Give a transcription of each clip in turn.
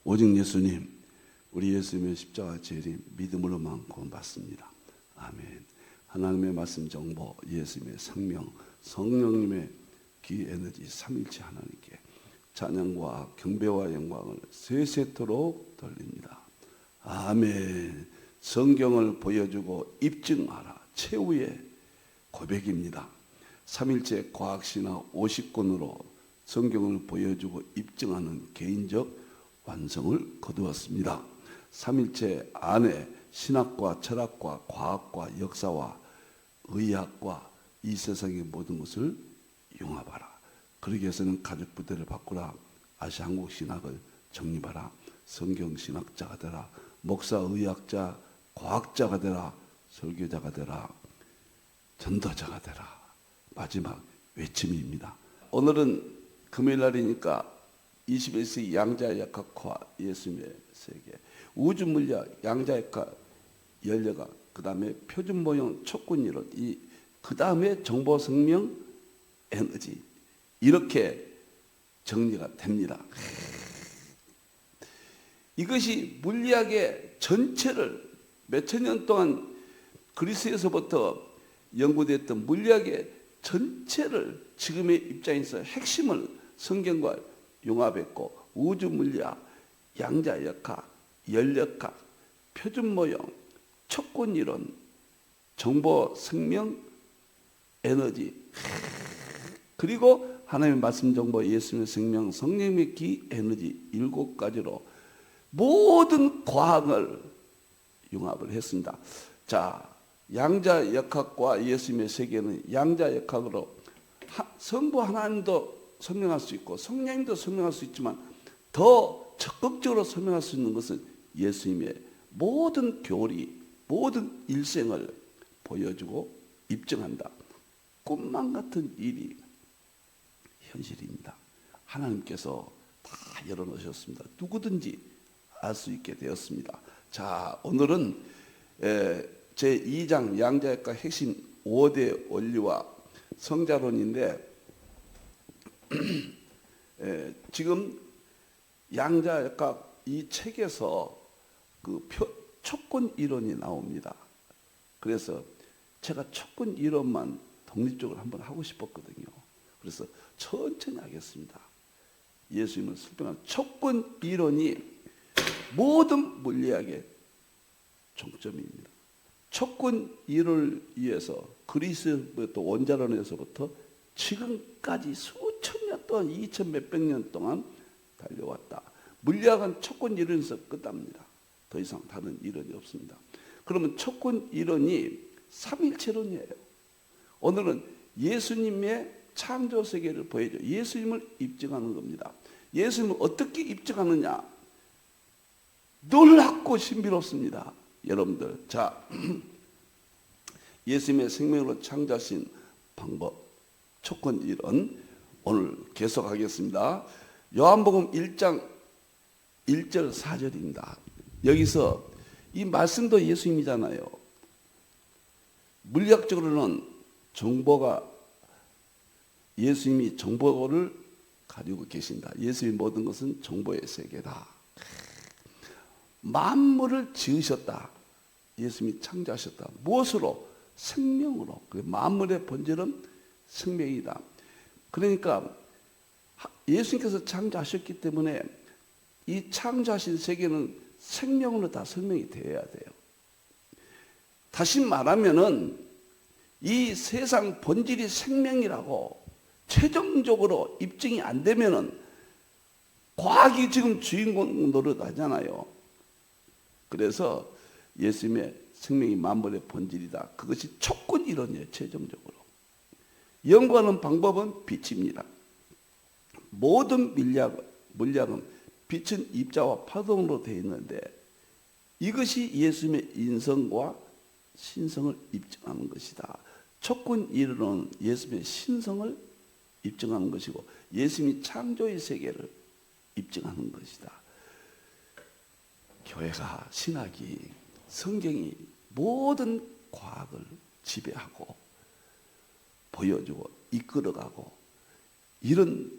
오직 예수님, 우리 예수님의 십자가 재림 믿음으로만 구원받습니다. 아멘. 하나님의 말씀 정보, 예수님의 생명, 성령님의 기 에너지 삼일체 하나님께 찬양과 경배와 영광을 세세토록 돌립니다. 아멘. 성경을 보여주고 입증하라. 최후의 고백입니다. 삼일체 과학신화 50권으로 성경을 보여주고 입증하는 개인적 완성을 거두었습니다. 삼일체 안에 신학과 철학과 과학과 역사와 의학과 이 세상의 모든 것을 융합하라. 그러기 위해서는 가족 부대를 바꾸라. 아시아 한국 신학을 정립하라. 성경 신학자가 되라. 목사, 의학자, 과학자가 되라. 설교자가 되라. 전도자가 되라. 마지막 외침입니다. 오늘은 금요일 날이니까 21세기 양자역학과 예수님의 세계, 우주물리학, 양자역학, 연력학, 그 다음에 표준모형, 촉근이론, 그 다음에 정보생명, 에너지, 이렇게 정리가 됩니다. 이것이 물리학의 전체를 몇천 년 동안 그리스에서부터 연구됐던 물리학의 전체를 지금의 입장에서 핵심을 성경과 융합했고, 우주물리학, 양자역학, 연력학, 표준모형, 촉근이론, 정보생명, 에너지, 그리고 하나님의 말씀 정보, 예수님의 생명, 성령의 기, 에너지 7가지로 모든 과학을 융합을 했습니다. 자, 양자역학과 예수님의 세계는 양자역학으로 성부 하나님도 설명할 수 있고 성령님도 설명할 수 있지만 더 적극적으로 설명할 수 있는 것은 예수님의 모든 교리, 모든 일생을 보여주고 입증한다. 꿈만 같은 일이 현실입니다. 하나님께서 다 열어놓으셨습니다. 누구든지 알 수 있게 되었습니다. 자, 오늘은 제2장 양자역학 핵심 5대 원리와 성자론인데 지금 양자역학 이 책에서 그 촉근 이론이 나옵니다. 그래서 제가 촉근 이론만 독립적으로 한번 하고 싶었거든요. 그래서 천천히 하겠습니다. 예수님을 설명한 촉근 이론이 모든 물리학의 종점입니다. 촉근 이론을 위해서 그리스부터 원자론에서부터 지금까지 수천 년 동안 2000 몇백 년 동안 달려왔다. 물리학은 촉근 이론에서 끝납니다. 더 이상 다른 이론이 없습니다. 그러면 촉근 이론이 삼일체론이에요. 오늘은 예수님의 창조 세계를 보여줘. 예수님을 입증하는 겁니다. 예수님을 어떻게 입증하느냐? 놀랍고 신비롭습니다. 여러분들, 자, 예수님의 생명으로 창조하신 방법, 촉근 이론 오늘 계속하겠습니다. 요한복음 1장 1절 4절입니다. 여기서 이 말씀도 예수님이잖아요. 물리학적으로는 정보가 예수님이 정보를 가지고 계신다. 예수님의 모든 것은 정보의 세계다. 만물을 지으셨다. 예수님이 창조하셨다. 무엇으로? 생명으로. 만물의 본질은 생명이다. 그러니까 예수님께서 창조하셨기 때문에 이 창조하신 세계는 생명으로 다 설명이 되어야 돼요. 다시 말하면은 이 세상 본질이 생명이라고 최종적으로 입증이 안 되면은 과학이 지금 주인공 노릇 하잖아요. 그래서 예수님의 생명이 만물의 본질이다. 그것이 촉근 이론이에요. 최종적으로. 연구하는 방법은 빛입니다. 모든 물리학은 빛은 입자와 파동으로 되어 있는데 이것이 예수님의 인성과 신성을 입증하는 것이다. 촉근 이론은 예수님의 신성을 입증하는 것이고 예수님이 창조의 세계를 입증하는 것이다. 교회가, 신학이, 성경이 모든 과학을 지배하고 보여주고 이끌어가고 이런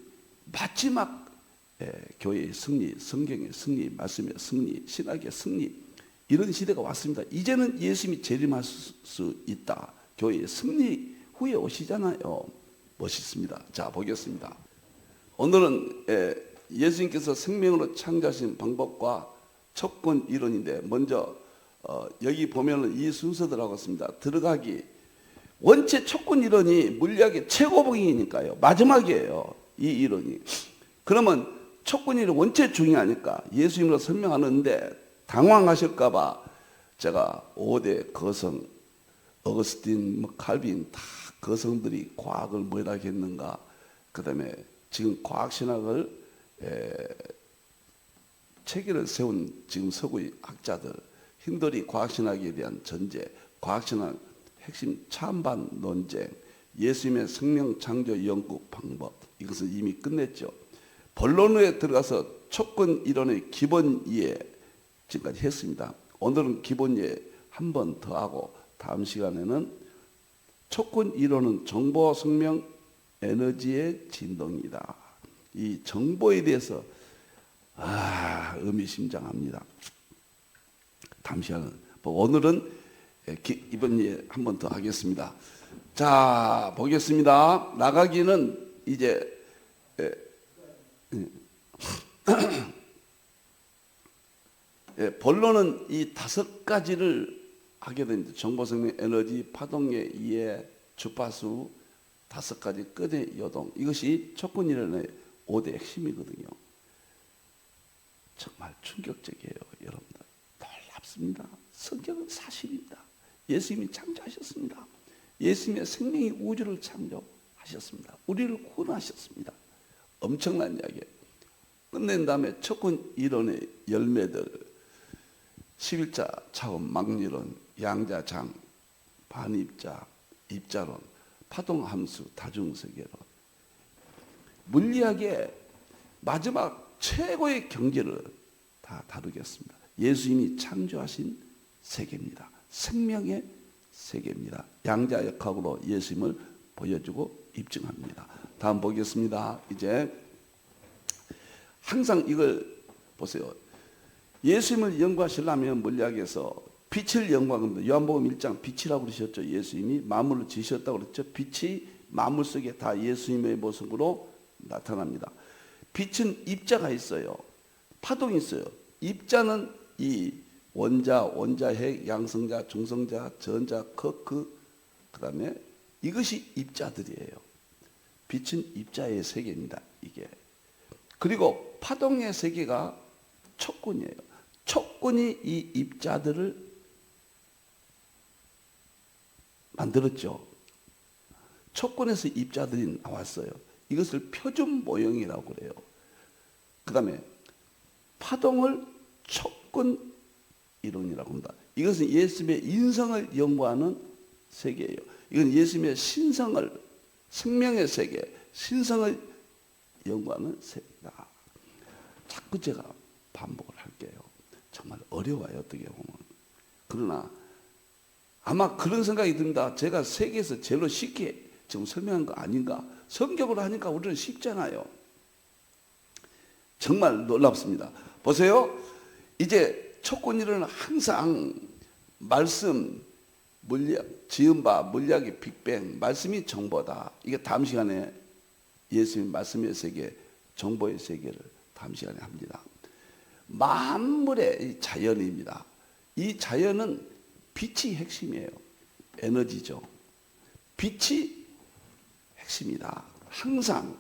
마지막 교회의 승리, 성경의 승리, 말씀의 승리, 신학의 승리, 이런 시대가 왔습니다. 이제는 예수님이 재림할 수 있다. 교회의 승리 후에 오시잖아요. 멋있습니다. 자, 보겠습니다. 오늘은 예수님께서 생명으로 창조하신 방법과 촉군 이론인데, 먼저 여기 보면은 이 순서들하고 있습니다. 들어가기, 원체 촉군 이론이 물리학의 최고봉이니까요. 마지막이에요, 이 이론이. 그러면 촉군 이론 원체 중요하니까 예수님으로 설명하는데 당황하실까봐 제가 5대 거성, 어거스틴, 칼빈 다 거성들이 과학을 뭐라 했는가, 그 다음에 지금 과학신학을 체계를 세운 지금 서구의 학자들, 힌들이 과학신학에 대한 전제, 과학신학 핵심 찬반 논쟁, 예수님의 생명 창조 연구 방법, 이것을 이미 끝냈죠. 본론에 들어가서 촉군 이론의 기본 이해 지금까지 했습니다. 오늘은 기본 이해 한 번 더 하고, 다음 시간에는 촉군 이론은 정보, 생명, 에너지의 진동이다. 이 정보에 대해서 의미심장합니다. 다음 시간은, 오늘은 이번 예 한 번 더 하겠습니다. 자, 보겠습니다. 나가기는 이제 본론은 이 5가지를 하게 됩니다. 정보, 생명, 에너지, 파동의 이해, 주파수, 5가지 끈의 요동, 이것이 촉군 이론의 5대 핵심이거든요. 정말 충격적이에요, 여러분들. 놀랍습니다. 성경은 사실입니다. 예수님이 창조하셨습니다. 예수님의 생명이 우주를 창조하셨습니다. 우리를 구원하셨습니다. 엄청난 이야기예요. 끝낸 다음에 촉군 이론의 열매들, 11자 차원 막리론, 양자장, 반입자, 입자론, 파동함수, 다중세계론, 물리학의 마지막 최고의 경제를 다 다루겠습니다. 예수님이 창조하신 세계입니다. 생명의 세계입니다. 양자역학으로 예수님을 보여주고 입증합니다. 다음 보겠습니다. 이제 항상 이걸 보세요. 예수님을 연구하시려면 물리학에서 빛을 연구합니다. 요한복음 1장 빛이라고 그러셨죠. 예수님이 만물을 지으셨다고 그랬죠. 빛이 만물 속에 다 예수님의 모습으로 나타납니다. 빛은 입자가 있어요. 파동이 있어요. 입자는 이 원자, 원자핵, 양성자, 중성자, 전자, 그 다음에 이것이 입자들이에요. 빛은 입자의 세계입니다. 이게. 그리고 파동의 세계가 촉군이에요. 촉군이 이 입자들을 만들었죠. 촉군에서 입자들이 나왔어요. 이것을 표준 모형이라고 그래요. 그 다음에 파동을 촉군 이론이라고 합니다. 이것은 예수님의 인성을 연구하는 세계예요. 이건 예수님의 신성을, 생명의 세계, 신성을 연구하는 세계다. 자꾸 제가 반복을 할게요. 정말 어려워요, 어떻게 보면. 그러나 아마 그런 생각이 듭니다. 제가 세계에서 제일 쉽게 지금 설명한 거 아닌가? 성경으로 하니까 우리는 쉽잖아요. 정말 놀랍습니다. 보세요. 이제 촉군 이론은 항상 말씀, 물리학, 지음바, 물리학의 빅뱅, 말씀이 정보다. 이게 다음 시간에 예수님 말씀의 세계, 정보의 세계를 다음 시간에 합니다. 만물의 자연입니다. 이 자연은 빛이 핵심이에요. 에너지죠. 빛이 핵심이다. 항상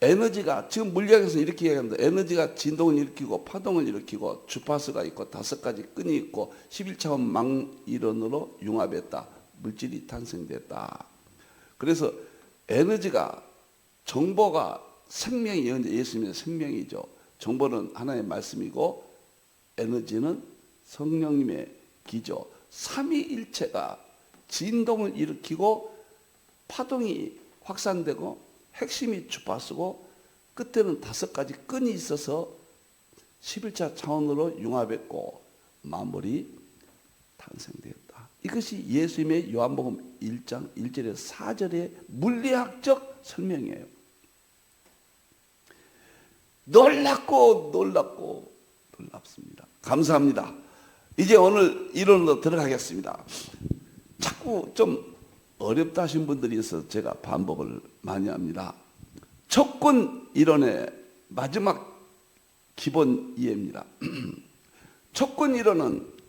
에너지가, 지금 물리학에서 이렇게 이야기합니다. 에너지가 진동을 일으키고 파동을 일으키고 주파수가 있고 5가지 끈이 있고 11차원 망이론으로 융합했다. 물질이 탄생됐다. 그래서 에너지가, 정보가 생명이, 예수님의 생명이죠. 정보는 하나의 말씀이고 에너지는 성령님의 기조. 삼위일체가 진동을 일으키고 파동이 확산되고 핵심이 주파수고 끝에는 5가지 끈이 있어서 11차 차원으로 융합했고 만물이 탄생되었다. 이것이 예수님의 요한복음 1장 1절에서 4절의 물리학적 설명이에요. 놀랍습니다. 감사합니다. 이제 오늘 이론으로 들어가겠습니다. 자꾸 좀 어렵다 하신 분들이 있어서 제가 반복을 많이 합니다. 촉근 이론의 마지막 기본 이해입니다. 촉근 이론은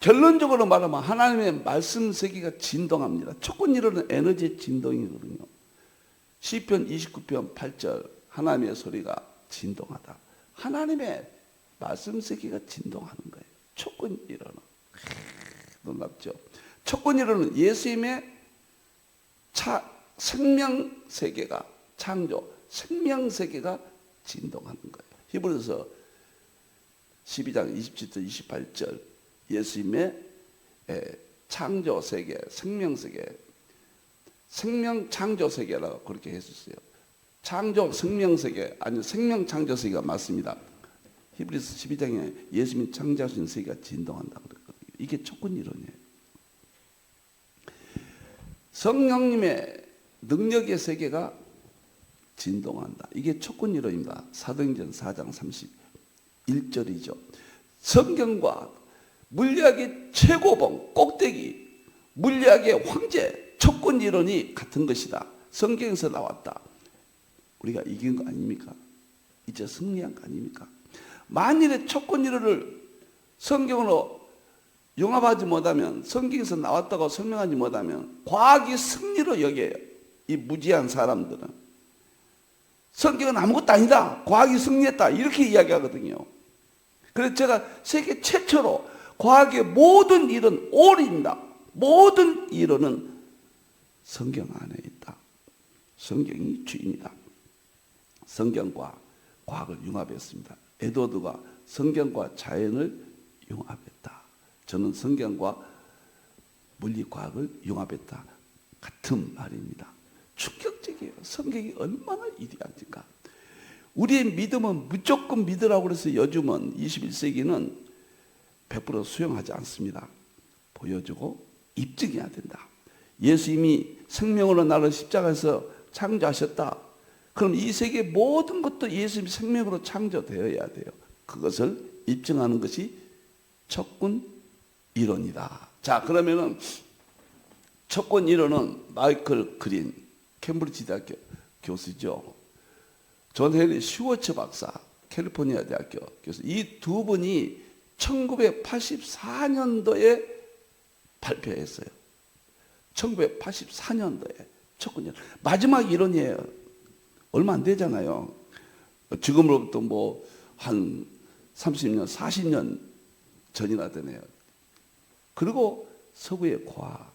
결론적으로 말하면 하나님의 말씀 세계가 진동합니다. 촉근 이론은 에너지의 진동이거든요. 시편 29편 8절 하나님의 소리가 진동하다. 하나님의 말씀 세계가 진동하는 거예요. 촉근 이론은. 놀랍죠? 촉근 이론은 예수님의 생명 세계가 창조, 생명 세계가 진동하는 거예요. 히브리서 12장 27절 28절 예수님의 창조 세계, 생명 세계, 생명 창조 세계라고 그렇게 했었어요. 창조 생명 세계, 아니 생명 창조 세계가 맞습니다. 히브리서 12장에 예수님이 창조하신 세계가 진동한다 그랬거든요. 이게 촉근 이론이에요. 성령님의 능력의 세계가 진동한다. 이게 촉근 이론입니다. 사도행전 4장 31절이죠. 성경과 물리학의 최고봉, 꼭대기, 물리학의 황제, 촉근 이론이 같은 것이다. 성경에서 나왔다. 우리가 이긴 거 아닙니까? 이제 승리한 거 아닙니까? 만일에 촉근 이론을 성경으로 융합하지 못하면, 성경에서 나왔다고 설명하지 못하면 과학이 승리로 여겨요. 이 무지한 사람들은. 성경은 아무것도 아니다. 과학이 승리했다. 이렇게 이야기하거든요. 그래서 제가 세계 최초로 과학의 모든 이론, 올입니다. 모든 이론은 성경 안에 있다. 성경이 주인이다. 성경과 과학을 융합했습니다. 에드워드가 성경과 자연을 융합했다. 저는 성경과 물리과학을 융합했다. 같은 말입니다. 충격적이에요. 성경이 얼마나 위대한지가. 우리의 믿음은 무조건 믿으라고 해서 요즘은 21세기는 100% 수용하지 않습니다. 보여주고 입증해야 된다. 예수님이 생명으로 나를 십자가에서 창조하셨다. 그럼 이 세계 모든 것도 예수님이 생명으로 창조되어야 돼요. 그것을 입증하는 것이 촉근 이론이다. 자, 그러면은 촉근 이론은 마이클 그린 캠브리지 대학교 교수죠. 존 헨리 슈워츠 박사 캘리포니아 대학교 교수. 이 두 분이 1984년도에 발표했어요. 1984년도에 촉근 이론. 마지막 이론이에요. 얼마 안 되잖아요. 지금으로부터 뭐 한 30년, 40년 전이나 되네요. 그리고 서구의 과학,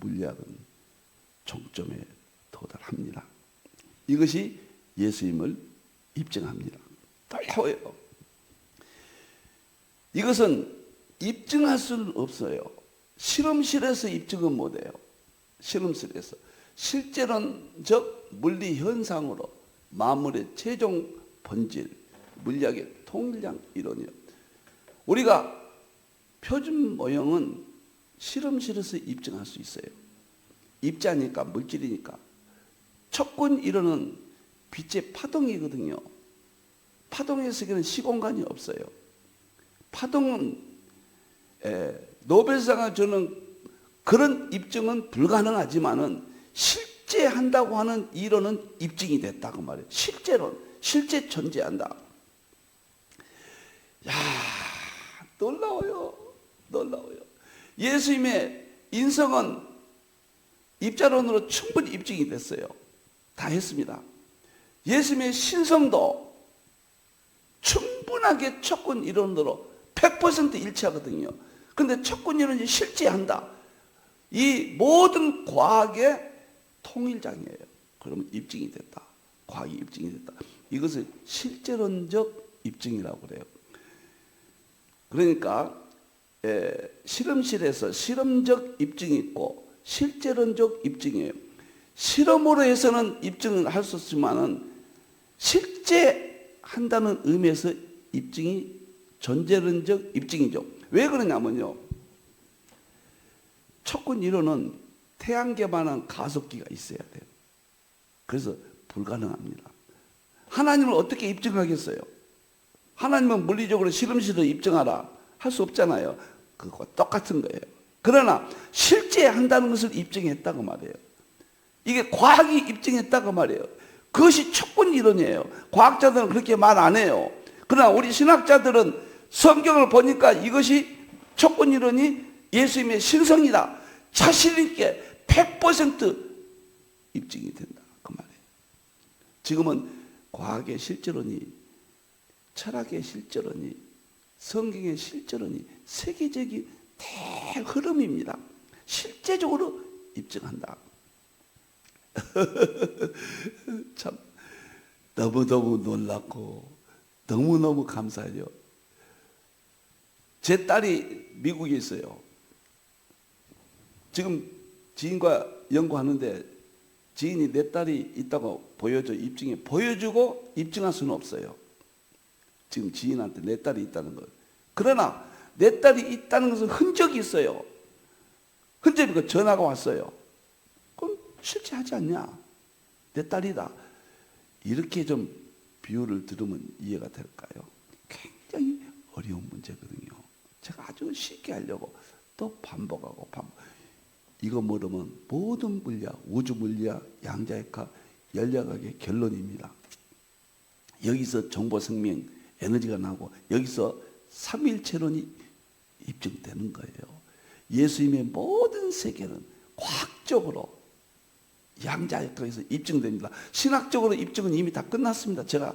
물리학은 종점에 도달합니다. 이것이 예수님을 입증합니다. 놀라워요. 이것은 입증할 수는 없어요. 실험실에서 입증은 못해요. 실험실에서. 실제론적 물리 현상으로 만물의 최종 본질, 물리학의 통일량 이론이요. 우리가 표준 모형은 실험실에서 입증할 수 있어요. 입자니까, 물질이니까. 촉근 이론은 빛의 파동이거든요. 파동의 세계는 시공간이 없어요. 파동은 노벨상을 주는 그런 입증은 불가능하지만은 실제 한다고 하는 이론은 입증이 됐다고 말해요. 실제론, 실제 존재한다. 야, 놀라워요. 놀라워요. 예수님의 인성은 입자론으로 충분히 입증이 됐어요. 다 했습니다. 예수님의 신성도 충분하게 촉근 이론으로 100% 일치하거든요. 그런데 촉근 이론이 실제한다. 이 모든 과학의 통일장이에요. 그러면 입증이 됐다. 과학이 입증이 됐다. 이것을 실제론적 입증이라고 그래요. 그러니까 실험실에서 실험적 입증이 있고 실제론적 입증이에요. 실험으로 해서는 입증을 할 수 없지만은 실제 한다는 의미에서 입증이 존재론적 입증이죠. 왜 그러냐면요. 촉근 이론은 태양계만한 가속기가 있어야 돼요. 그래서 불가능합니다. 하나님을 어떻게 입증하겠어요? 하나님은 물리적으로 실험실을 입증하라 할 수 없잖아요. 그거 똑같은 거예요. 그러나 실제 한다는 것을 입증했다고 말이에요. 이게 과학이 입증했다고 말이에요. 그것이 촉군 이론이에요. 과학자들은 그렇게 말 안 해요. 그러나 우리 신학자들은 성경을 보니까 이것이 촉군 이론이 예수님의 신성이다. 자신 있게 100% 입증이 된다. 그 말이에요. 지금은 과학의 실제론이, 철학의 실제론이, 성경의 실제론이 세계적인 대흐름입니다. 실제적으로 입증한다. 참 너무너무 놀랍고 너무너무 감사해요. 제 딸이 미국에 있어요. 지금 지인과 연구하는데 지인이 내 딸이 있다고 보여줘, 입증해. 보여주고 입증할 수는 없어요. 지금 지인한테 내 딸이 있다는 걸. 그러나 내 딸이 있다는 것은 흔적이 있어요. 흔적이 전화가 왔어요. 그럼 실제 하지 않냐? 내 딸이다. 이렇게 좀 비유를 들으면 이해가 될까요? 굉장히 어려운 문제거든요. 제가 아주 쉽게 하려고 또 반복하고 반복. 이거 모르면 모든 물리학, 우주 물리학, 양자역학, 연력학의 결론입니다. 여기서 정보 생명, 에너지가 나고 여기서 삼위일체론이 입증되는 거예요. 예수님의 모든 세계는 과학적으로 양자역학에서 입증됩니다. 신학적으로 입증은 이미 다 끝났습니다. 제가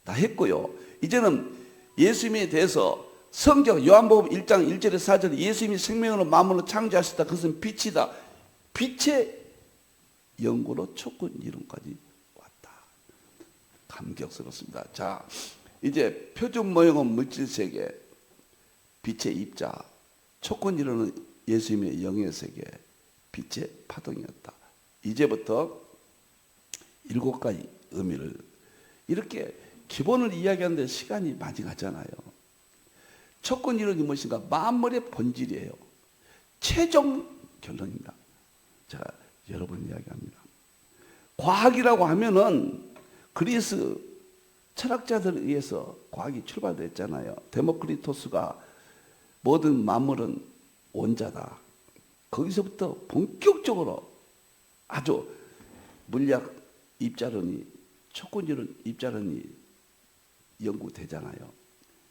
다 했고요. 이제는 예수님에 대해서 성경 요한복음 1장 1절에 4절에 예수님이 생명으로 만물을 창조하셨다. 그것은 빛이다. 빛의 연구로 촉군 이론까지 왔다. 감격스럽습니다. 자, 이제 표준 모형은 물질세계, 빛의 입자, 촉군 이론은 예수님의 영의 세계, 빛의 파동이었다. 이제부터 7가지 의미를 이렇게 기본을 이야기하는데 시간이 많이 가잖아요. 촉군 이론이 무엇인가? 만물의 본질이에요. 최종 결론입니다. 제가 여러 번 이야기합니다. 과학이라고 하면은 그리스 철학자들에 의해서 과학이 출발됐잖아요. 데모크리토스가 모든 만물은 원자다. 거기서부터 본격적으로 아주 물리학 입자론이, 촉군 이론 입자론이 연구되잖아요.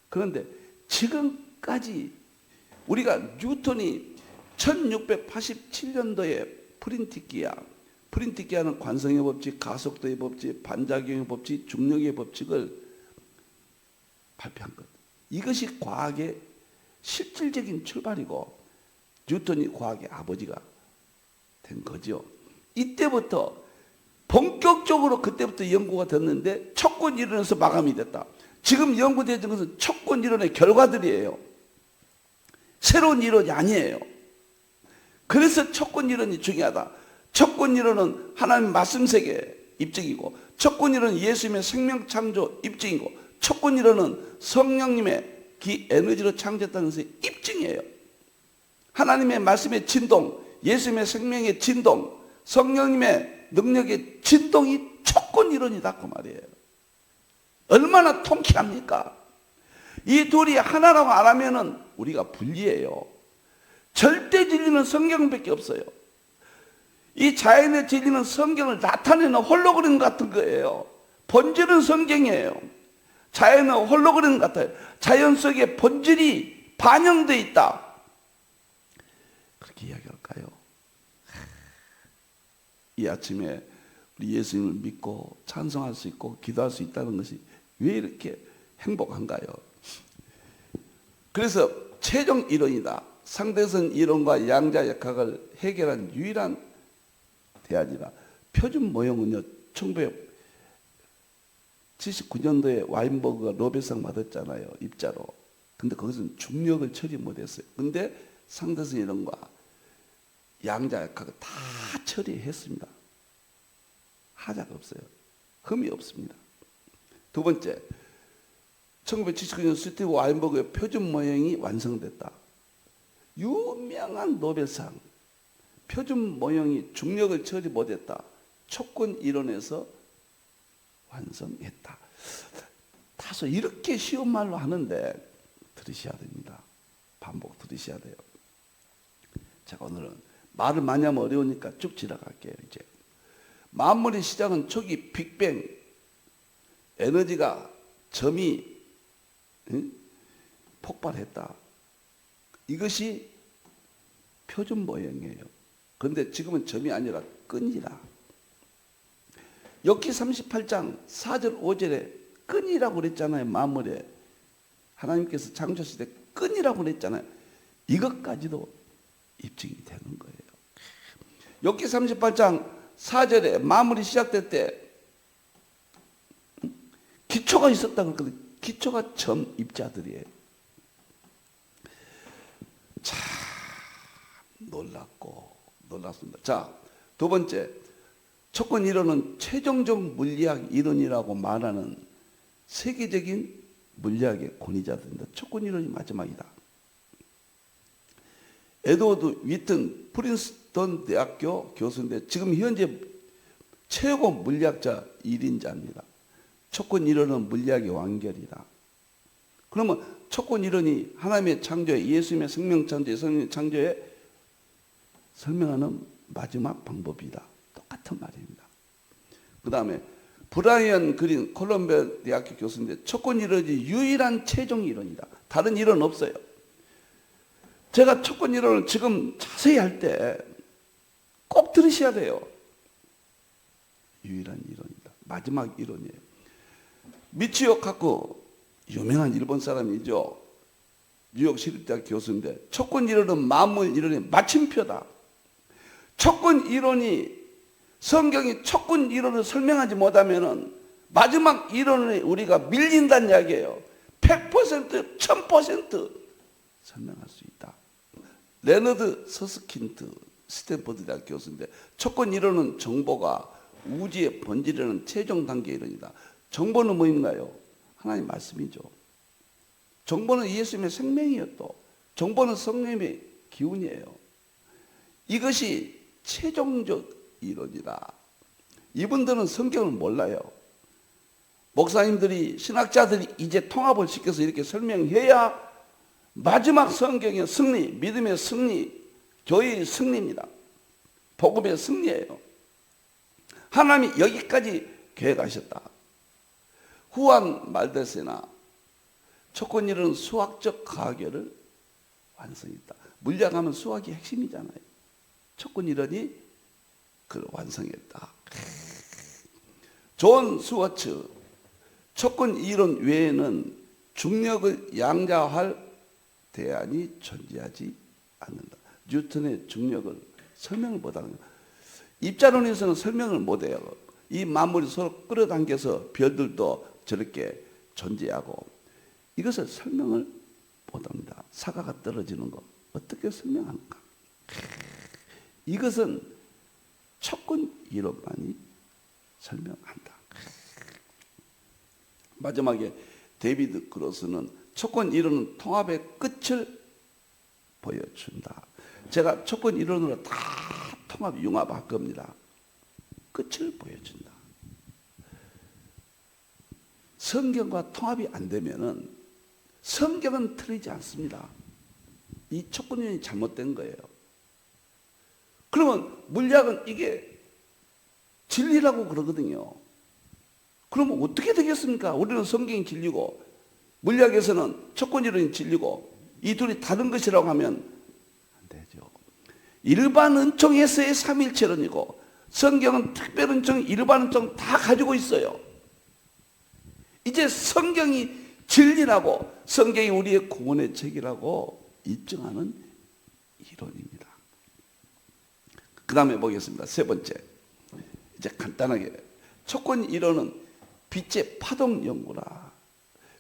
그런데 지금까지 우리가 뉴턴이 1687년도에 프린티기아는 관성의 법칙, 가속도의 법칙, 반작용의 법칙, 중력의 법칙을 발표한 것. 이것이 과학의 실질적인 출발이고 뉴턴이 과학의 아버지가 된 거죠. 이때부터 본격적으로 그때부터 연구가 됐는데 촉군 이론에서 마감이 됐다. 지금 연구되는 것은 촉군 이론의 결과들이에요. 새로운 이론이 아니에요. 그래서 촉군 이론이 중요하다. 촉군 이론은 하나님 말씀 세계 입증이고, 촉군 이론은 예수님의 생명 창조 입증이고, 촉군 이론은 성령님의 기 에너지로 창조했다는 것의 입증이에요. 하나님의 말씀의 진동, 예수님의 생명의 진동, 성령님의 능력의 진동이 촉군 이론이다 그 말이에요. 얼마나 통쾌합니까? 이 둘이 하나라고 안 하면은 우리가 불리해요. 절대 진리는 성경밖에 없어요. 이 자연의 진리는 성경을 나타내는 홀로그램 같은 거예요. 본질은 성경이에요. 자연은 홀로그램 같아요. 자연 속에 본질이 반영되어 있다. 그렇게 이야기할까요? 이 아침에 우리 예수님을 믿고 찬송할 수 있고 기도할 수 있다는 것이 왜 이렇게 행복한가요? 그래서 최종 이론이다. 상대성 이론과 양자역학을 해결한 유일한 대안이다. 표준 모형은요, 1979년도에 와인버그가 노벨상 받았잖아요. 입자로. 근데 거기서는 중력을 처리 못했어요. 근데 상대성 이론과 양자역학을 다 처리했습니다. 하자가 없어요. 흠이 없습니다. 두 번째, 1979년 스티브 와인버그의 표준 모형이 완성됐다. 유명한 노벨상. 표준 모형이 중력을 처리 못했다. 촉군 이론에서 완성했다. 다소 이렇게 쉬운 말로 하는데 들으셔야 됩니다. 반복 들으셔야 돼요. 제가 오늘은 말을 많이 하면 어려우니까 쭉 지나갈게요. 이제 만물의 시작은 초기 빅뱅, 에너지가 점이 폭발했다. 이것이 표준 모형이에요. 그런데 지금은 점이 아니라 끈이라. 욥기 38장 4절 5절에 끈이라고 그랬잖아요. 만물에 하나님께서 창조하실 때 끈이라고 그랬잖아요. 이것까지도 입증이 되는 거예요. 욥기 38장 4절에 만물이 시작될 때 기초가 있었다 그랬거든요. 기초가 점 입자들이에요. 참 놀랐습니다. 자, 두 번째, 촉근 이론은 최종적 물리학 이론이라고 말하는 세계적인 물리학의 권위자들입니다. 촉근 이론이 마지막이다. 에드워드 위튼 프린스턴 대학교 교수인데 지금 현재 최고 물리학자 1인자입니다. 촉근 이론은 물리학의 완결이다. 그러면 촉근 이론이 하나님의 창조에, 예수님의 생명 창조에, 성령의 창조에 설명하는 마지막 방법이다. 똑같은 말입니다. 그 다음에 브라이언 그린 콜롬비아 대학교 교수인데 촉근 이론이 유일한 최종 이론이다. 다른 이론 없어요. 제가 촉근 이론을 지금 자세히 할 때 꼭 들으셔야 돼요. 유일한 이론이다. 마지막 이론이에요. 미치오 카쿠 유명한 일본 사람이죠. 뉴욕 시립대학 교수인데 촉근 이론은 만물 이론의 마침표다. 촉근 이론이 성경이 촉근 이론을 설명하지 못하면은 마지막 이론에 우리가 밀린다는 이야기예요. 100%, 1000% 설명할 수 있다. 레너드 서스킨트 스탠퍼드 대학 교수인데 촉근 이론은 정보가 우주의 본질이라는 최종 단계 이론이다. 정보는 뭐인가요? 하나님 말씀이죠. 정보는 예수님의 생명이에요. 또 정보는 성령의 기운이에요. 이것이 최종적 이론이라. 이분들은 성경을 몰라요. 목사님들이, 신학자들이 이제 통합을 시켜서 이렇게 설명해야 마지막 성경의 승리, 믿음의 승리, 교회의 승리입니다. 복음의 승리예요. 하나님이 여기까지 계획하셨다. 후안 말데세나 촉근 이론은 수학적 가결을 완성했다. 물리학하면 수학이 핵심이잖아요. 촉근 이론이 그걸 완성했다. 존 스워츠 촉근 이론 외에는 중력을 양자화할 대안이 존재하지 않는다. 뉴턴의 중력을 설명을 못하는 거예요. 입자론에서는 설명을 못해요. 이 만물이 서로 끌어당겨서 별들도 저렇게 존재하고 이것을 설명을 못합니다. 사과가 떨어지는 거 어떻게 설명하는가? 이것은 촉근 이론만이 설명한다. 마지막에 데이비드 크로스는 촉근 이론은 통합의 끝을 보여준다. 제가 촉근 이론으로 다 통합 융합할 겁니다. 끝을 보여준다. 성경과 통합이 안 되면은 성경은 틀리지 않습니다. 이 촉근 이론이 잘못된 거예요. 그러면 물리학은 이게 진리라고 그러거든요. 그러면 어떻게 되겠습니까? 우리는 성경이 진리고 물리학에서는 촉근 이론이 진리고 이 둘이 다른 것이라고 하면 안 되죠. 일반 은총에서의 삼일체론이고 성경은 특별 은총, 일반 은총 다 가지고 있어요. 이제 성경이 진리라고 성경이 우리의 구원의 책이라고 입증하는 이론입니다. 그 다음에 보겠습니다. 세 번째, 이제 간단하게 촉근 이론은 빛의 파동 연구라.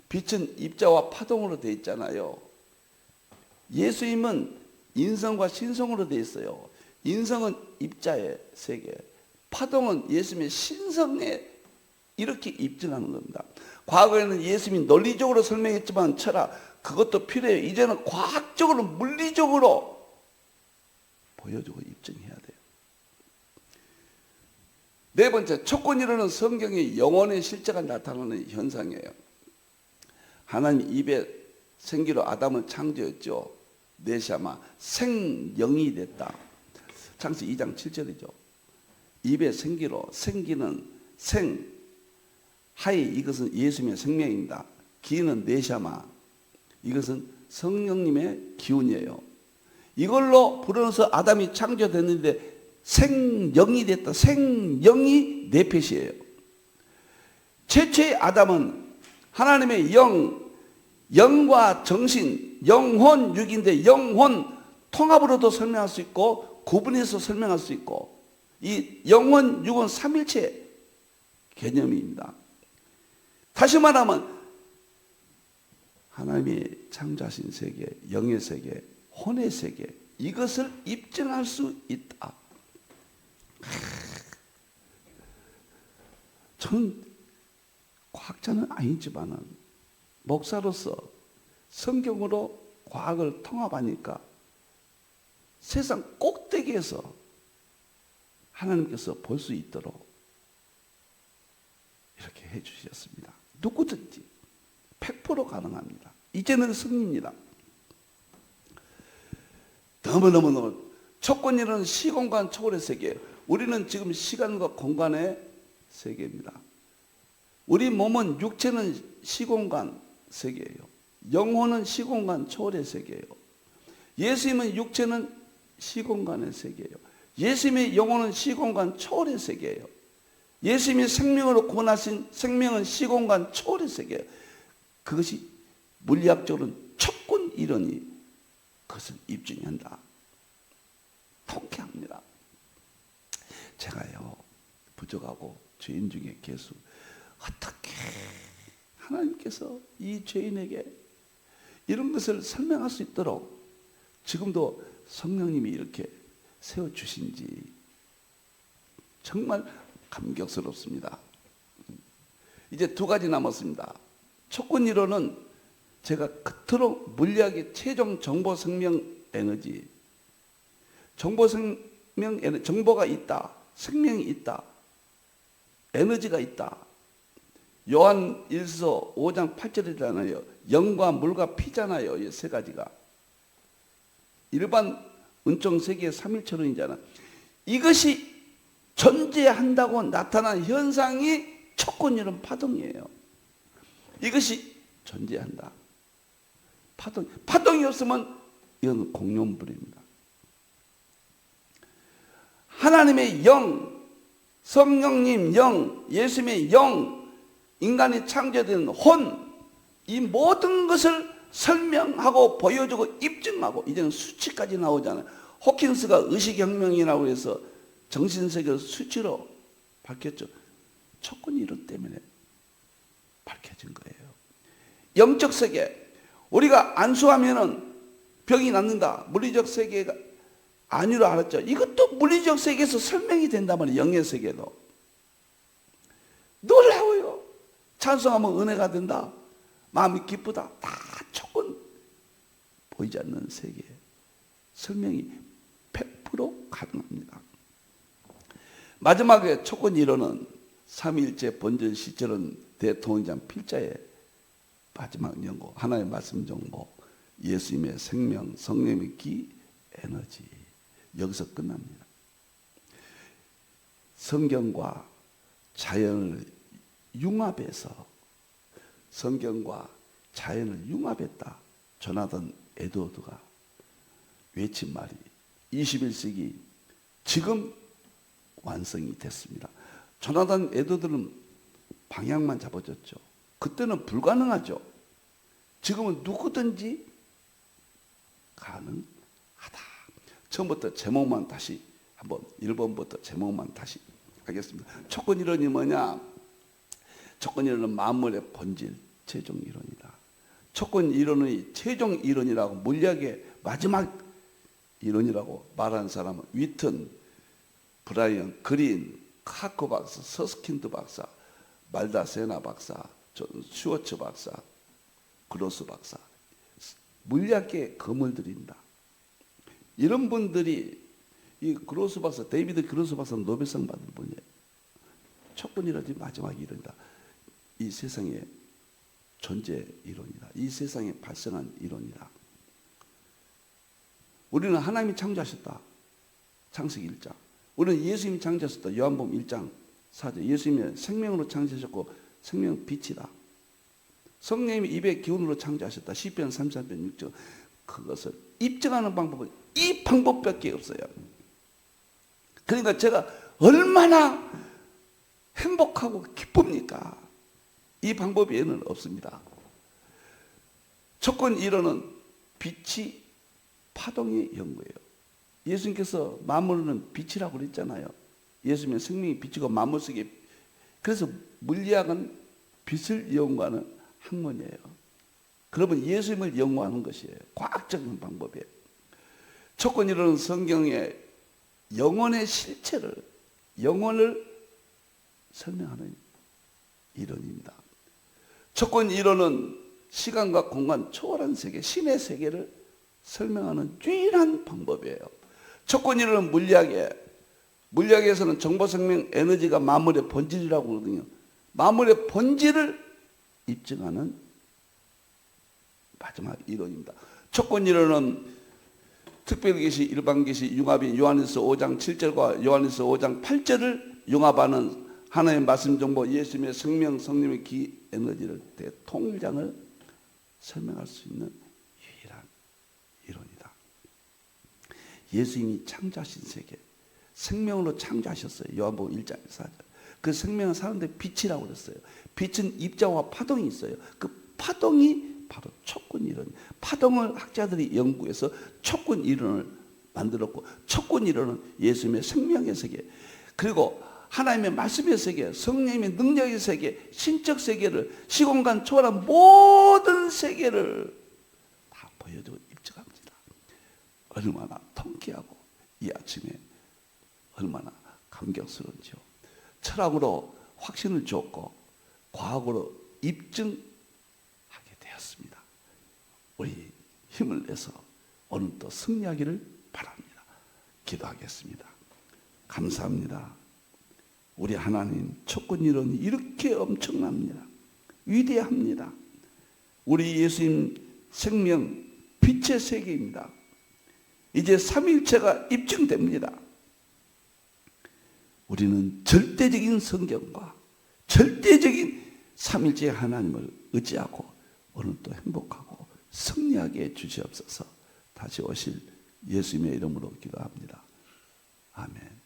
빛은 입자와 파동으로 되어 있잖아요. 예수님은 인성과 신성으로 되어 있어요. 인성은 입자의 세계, 파동은 예수님의 신성에 이렇게 입증하는 겁니다. 과거에는 예수님이 논리적으로 설명했지만 철학 그것도 필요해요. 이제는 과학적으로 물리적으로 보여주고 입증해야 돼요. 네 번째, 촉근이론은 성경의 영혼의 실제가 나타나는 현상이에요. 하나님 입에 생기로 아담을 창조했죠. 네샤마, 생영이 됐다. 창세기 2장 7절이죠. 입에 생기로, 생기는 생, 하이, 이것은 예수님의 생명입니다. 기는 네샤마, 이것은 성령님의 기운이에요. 이걸로 불어넣어서 아담이 창조됐는데 생영이 됐다. 생영이 네펫이에요. 최초의 아담은 하나님의 영과 정신, 영혼, 육인데 영혼 통합으로도 설명할 수 있고 구분해서 설명할 수 있고, 이 영혼, 육은 삼일체 개념입니다. 다시 말하면 하나님이 창조하신 세계, 영의 세계, 혼의 세계, 이것을 입증할 수 있다. 저는 과학자는 아니지만은 목사로서 성경으로 과학을 통합하니까 세상 꼭대기에서 하나님께서 볼 수 있도록 이렇게 해주셨습니다. 누구든지 100% 가능합니다. 이제는 승리입니다. 너무너무 촉근이라는 시공간 초월의 세계, 우리는 지금 시간과 공간의 세계입니다. 우리 몸은, 육체는 시공간 세계예요. 영혼은 시공간 초월의 세계예요. 예수님은 육체는 시공간의 세계예요. 예수님의 영혼은 시공간 초월의 세계예요. 예수님이 생명으로 구원하신 생명은 시공간 초월의 세계예요. 그것이 물리학적으로는 촉근 이론이 그것을 입증한다. 통쾌합니다. 제가요, 부족하고 죄인 중에 개수, 어떻게 하나님께서 이 죄인에게 이런 것을 설명할 수 있도록 지금도 성령님이 이렇게 세워주신지 정말 감격스럽습니다. 이제 두 가지 남았습니다. 촉근 이론은 제가 그토록 물리학의 최종 정보 생명 에너지, 정보가 있다, 생명이 있다, 에너지가 있다. 요한 1서 5장 8절이잖아요. 영과 물과 피잖아요. 이 세 가지가. 일반 은총 세계의 삼일천원이잖아. 이것이 존재한다고 나타난 현상이 촉근 이론 파동이에요. 이것이 존재한다. 파동이 없으면 이건 공룡불입니다. 하나님의 영, 성령님 영, 예수님의 영, 인간이 창조된 혼, 이 모든 것을 설명하고 보여주고 입증하고, 이제는 수치까지 나오잖아요. 호킨스가 의식혁명이라고 해서 정신세계를 수치로 밝혔죠. 촉근 이론 때문에 밝혀진 거예요. 영적 세계, 우리가 안수하면은 병이 낫는다. 물리적 세계가 아니로 알았죠. 이것도 물리적 세계에서 설명이 된단 말이에요. 영의 세계도. 놀라워요. 찬송하면 은혜가 된다. 마음이 기쁘다. 다 촉근, 보이지 않는 세계 설명이 100% 가능합니다. 마지막에 촉근 이론은 삼위일체 본전 시절은 대통령장 필자의 마지막 연고, 하나의 말씀 정보, 예수님의 생명, 성령의 기, 에너지, 여기서 끝납니다. 성경과 자연을 융합해서, 성경과 자연을 융합했다. 조나단 에드워드가 외친 말이 21세기 지금 완성이 됐습니다. 조나단 에드워드는 방향만 잡아줬죠. 그때는 불가능하죠. 지금은 누구든지 가능하다. 처음부터 제목만 다시 한번 1번부터 제목만 다시 하겠습니다. 촉근 이론이 뭐냐? 촉근 이론은 만물의 본질, 최종 이론이다. 촉근 이론의 최종 이론이라고, 물리학의 마지막 이론이라고 말하는 사람은 위튼, 브라이언, 그린, 카커 박사, 서스킨드 박사, 말다세나 박사, 슈워츠 박사, 그로스 박사, 물리학계에 검을 들인다. 이런 분들이, 이 그로스 박사, 데이비드 그로스 박사는 노벨상 받은 분이에요. 촉군 이론이 마지막 이론이다. 이 세상의 존재 이론이다. 이 세상에 발생한 이론이다. 우리는 하나님이 창조하셨다. 창세기 1장. 우리는 예수님이 창조하셨다. 요한복음 1장 4절. 예수님이 생명으로 창조하셨고 생명은 빛이다. 성령님이 입의 기운으로 창조하셨다. 시편 33편 6절. 그것을 입증하는 방법은 이 방법밖에 없어요. 그러니까 제가 얼마나 행복하고 기쁩니까? 이 방법 외에는 없습니다. 촉군 이론은 빛이 파동의 연구예요. 예수님께서 만물은 빛이라고 그랬잖아요. 예수님은 생명이 빛이고 만물 속에, 그래서 물리학은 빛을 연구하는 학문이에요. 그러면 예수님을 연구하는 것이에요. 과학적인 방법이에요. 촉군 이론은 성경의 영혼의 실체를, 영혼을 설명하는 이론입니다. 촉군 이론은 시간과 공간 초월한 세계, 신의 세계를 설명하는 유일한 방법이에요. 촉군 이론은 물리학에서는 정보생명 에너지가 만물의 본질이라고 그러거든요. 만물의 본질을 입증하는 마지막 이론입니다. 촉군 이론은 특별계시, 일반계시, 융합인 요한일서 5장 7절과 요한일서 5장 8절을 융합하는 하나님의 말씀 정보, 예수님의 생명, 성령의 기 에너지를 대통일장을 설명할 수 있는 유일한 이론이다. 예수님이 창조하신 세계, 생명으로 창조하셨어요. 요한복음 1장 4절. 그 생명은 사람들의 빛이라고 그랬어요. 빛은 입자와 파동이 있어요. 그 파동이 바로 촉군 이론. 파동을 학자들이 연구해서 촉군 이론을 만들었고, 촉군 이론은 예수님의 생명의 세계, 그리고 하나님의 말씀의 세계, 성령님의 능력의 세계, 신적 세계를, 시공간 초월한 모든 세계를 다 보여주고 입증합니다. 얼마나 통쾌하고 이 아침에 얼마나 감격스러운지요. 철학으로 확신을 줬고 과학으로 입증하게 되었습니다. 우리 힘을 내서 오늘 또 승리하기를 바랍니다. 기도하겠습니다. 감사합니다. 우리 하나님 촉군 이론이 이렇게 엄청납니다. 위대합니다. 우리 예수님 생명 빛의 세계입니다. 이제 삼위일체가 입증됩니다. 우리는 절대적인 성경과 절대적인 삼일째 하나님을 의지하고 오늘도 행복하고 승리하게 해주시옵소서. 다시 오실 예수님의 이름으로 기도합니다. 아멘.